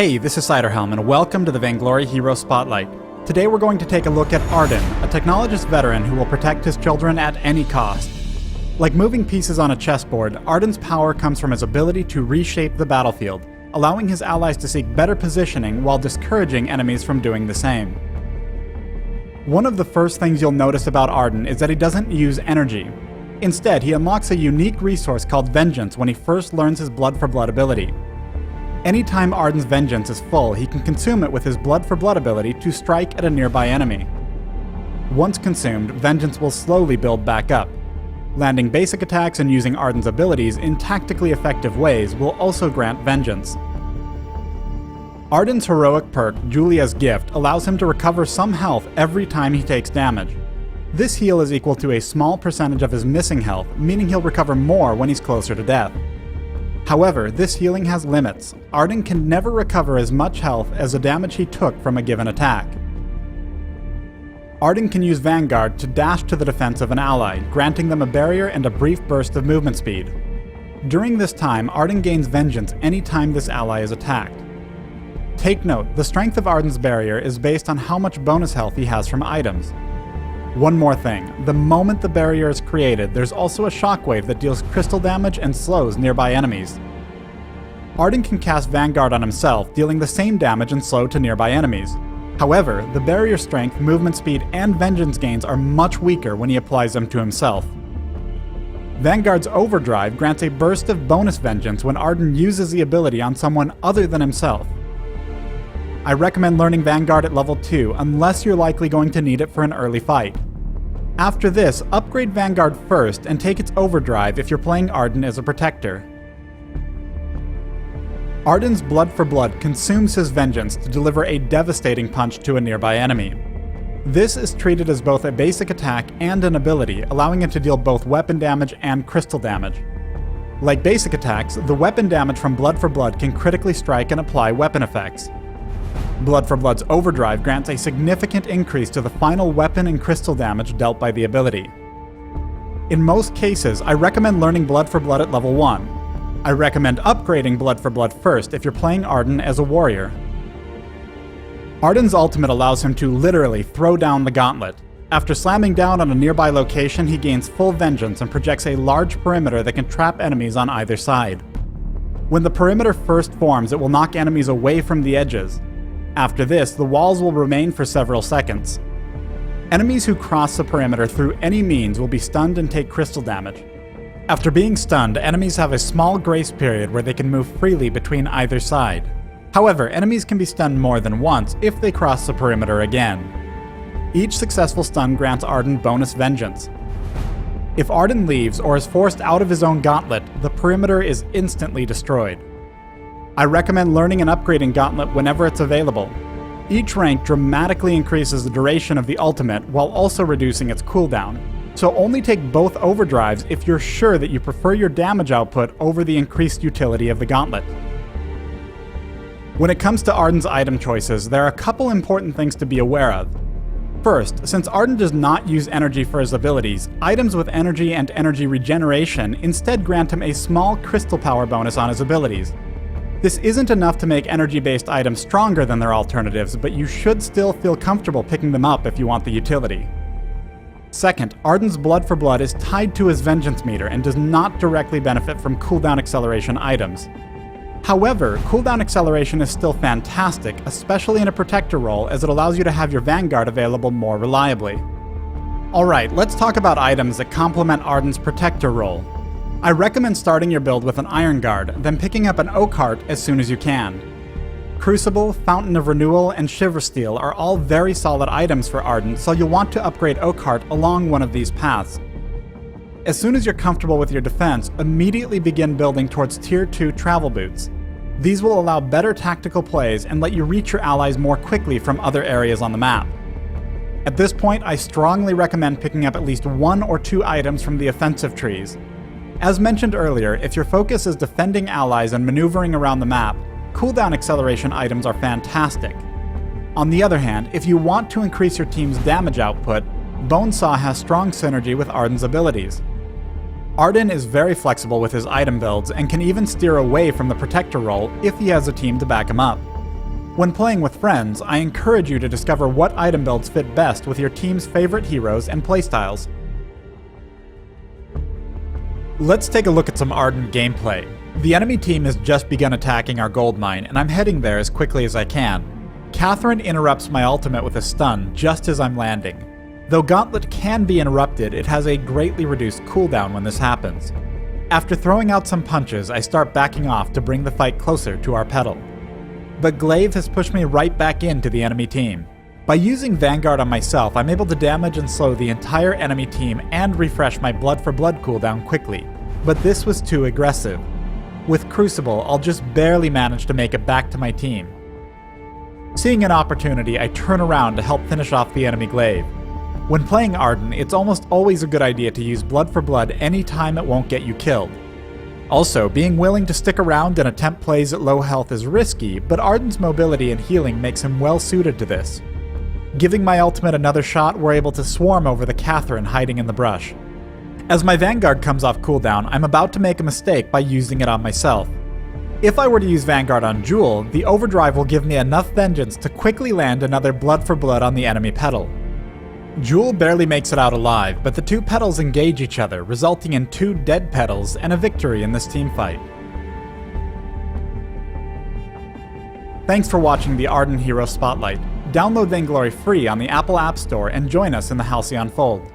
Hey, this is Ciderhelm, and welcome to the Vainglory Hero Spotlight. Today we're going to take a look at Ardan, a technologist veteran who will protect his children at any cost. Like moving pieces on a chessboard, Ardan's power comes from his ability to reshape the battlefield, allowing his allies to seek better positioning while discouraging enemies from doing the same. One of the first things you'll notice about Ardan is that he doesn't use energy. Instead, he unlocks a unique resource called Vengeance when he first learns his Blood for Blood ability. Anytime Ardan's Vengeance is full, he can consume it with his Blood for Blood ability to strike at a nearby enemy. Once consumed, Vengeance will slowly build back up. Landing basic attacks and using Ardan's abilities in tactically effective ways will also grant Vengeance. Ardan's heroic perk, Julia's Gift, allows him to recover some health every time he takes damage. This heal is equal to a small percentage of his missing health, meaning he'll recover more when he's closer to death. However, this healing has limits. Ardan can never recover as much health as the damage he took from a given attack. Ardan can use Vanguard to dash to the defense of an ally, granting them a barrier and a brief burst of movement speed. During this time, Ardan gains Vengeance anytime this ally is attacked. Take note, the strength of Ardan's barrier is based on how much bonus health he has from items. One more thing, the moment the barrier is created, there's also a shockwave that deals crystal damage and slows nearby enemies. Ardan can cast Vanguard on himself, dealing the same damage and slow to nearby enemies. However, the barrier strength, movement speed, and vengeance gains are much weaker when he applies them to himself. Vanguard's Overdrive grants a burst of bonus vengeance when Ardan uses the ability on someone other than himself. I recommend learning Vanguard at level 2 unless you're likely going to need it for an early fight. After this, upgrade Vanguard first and take its Overdrive if you're playing Ardan as a protector. Ardan's Blood for Blood consumes his Vengeance to deliver a devastating punch to a nearby enemy. This is treated as both a basic attack and an ability, allowing it to deal both weapon damage and crystal damage. Like basic attacks, the weapon damage from Blood for Blood can critically strike and apply weapon effects. Blood for Blood's Overdrive grants a significant increase to the final weapon and crystal damage dealt by the ability. In most cases, I recommend learning Blood for Blood at level 1. I recommend upgrading Blood for Blood first if you're playing Ardan as a warrior. Ardan's ultimate allows him to literally throw down the Gauntlet. After slamming down on a nearby location, he gains full Vengeance and projects a large perimeter that can trap enemies on either side. When the perimeter first forms, it will knock enemies away from the edges. After this, the walls will remain for several seconds. Enemies who cross the perimeter through any means will be stunned and take crystal damage. After being stunned, enemies have a small grace period where they can move freely between either side. However, enemies can be stunned more than once if they cross the perimeter again. Each successful stun grants Ardan bonus Vengeance. If Ardan leaves or is forced out of his own Gauntlet, the perimeter is instantly destroyed. I recommend learning and upgrading Gauntlet whenever it's available. Each rank dramatically increases the duration of the ultimate while also reducing its cooldown, so only take both overdrives if you're sure that you prefer your damage output over the increased utility of the Gauntlet. When it comes to Ardan's item choices, there are a couple important things to be aware of. First, since Ardan does not use energy for his abilities, items with energy and energy regeneration instead grant him a small crystal power bonus on his abilities. This isn't enough to make energy-based items stronger than their alternatives, but you should still feel comfortable picking them up if you want the utility. Second, Ardan's Blood for Blood is tied to his Vengeance meter and does not directly benefit from cooldown acceleration items. However, cooldown acceleration is still fantastic, especially in a protector role, as it allows you to have your Vanguard available more reliably. Alright, let's talk about items that complement Ardan's protector role. I recommend starting your build with an Iron Guard, then picking up an Oak Heart as soon as you can. Crucible, Fountain of Renewal, and Shiver Steel are all very solid items for Ardan, so you'll want to upgrade Oak Heart along one of these paths. As soon as you're comfortable with your defense, immediately begin building towards Tier 2 Travel Boots. These will allow better tactical plays and let you reach your allies more quickly from other areas on the map. At this point, I strongly recommend picking up at least 1 or 2 items from the offensive trees. As mentioned earlier, if your focus is defending allies and maneuvering around the map, cooldown acceleration items are fantastic. On the other hand, if you want to increase your team's damage output, Bonesaw has strong synergy with Ardan's abilities. Ardan is very flexible with his item builds and can even steer away from the protector role if he has a team to back him up. When playing with friends, I encourage you to discover what item builds fit best with your team's favorite heroes and playstyles. Let's take a look at some Ardan gameplay. The enemy team has just begun attacking our gold mine, and I'm heading there as quickly as I can. Catherine interrupts my ultimate with a stun just as I'm landing. Though Gauntlet can be interrupted, it has a greatly reduced cooldown when this happens. After throwing out some punches, I start backing off to bring the fight closer to our pedal. But Glaive has pushed me right back into the enemy team. By using Vanguard on myself, I'm able to damage and slow the entire enemy team and refresh my blood for blood cooldown quickly. But this was too aggressive. With Crucible, I'll just barely manage to make it back to my team. Seeing an opportunity, I turn around to help finish off the enemy Glaive. When playing Ardan, it's almost always a good idea to use blood for blood any time it won't get you killed. Also, being willing to stick around and attempt plays at low health is risky, but Ardan's mobility and healing makes him well suited to this. Giving my ultimate another shot, we're able to swarm over the Catherine hiding in the brush. As my Vanguard comes off cooldown, I'm about to make a mistake by using it on myself. If I were to use Vanguard on Jewel, the overdrive will give me enough vengeance to quickly land another blood for blood on the enemy pedal. Jewel barely makes it out alive, but the two pedals engage each other, resulting in 2 dead pedals and a victory in this teamfight. Thanks for watching the Ardan Hero Spotlight. Download Vainglory free on the Apple App Store and join us in the Halcyon Fold.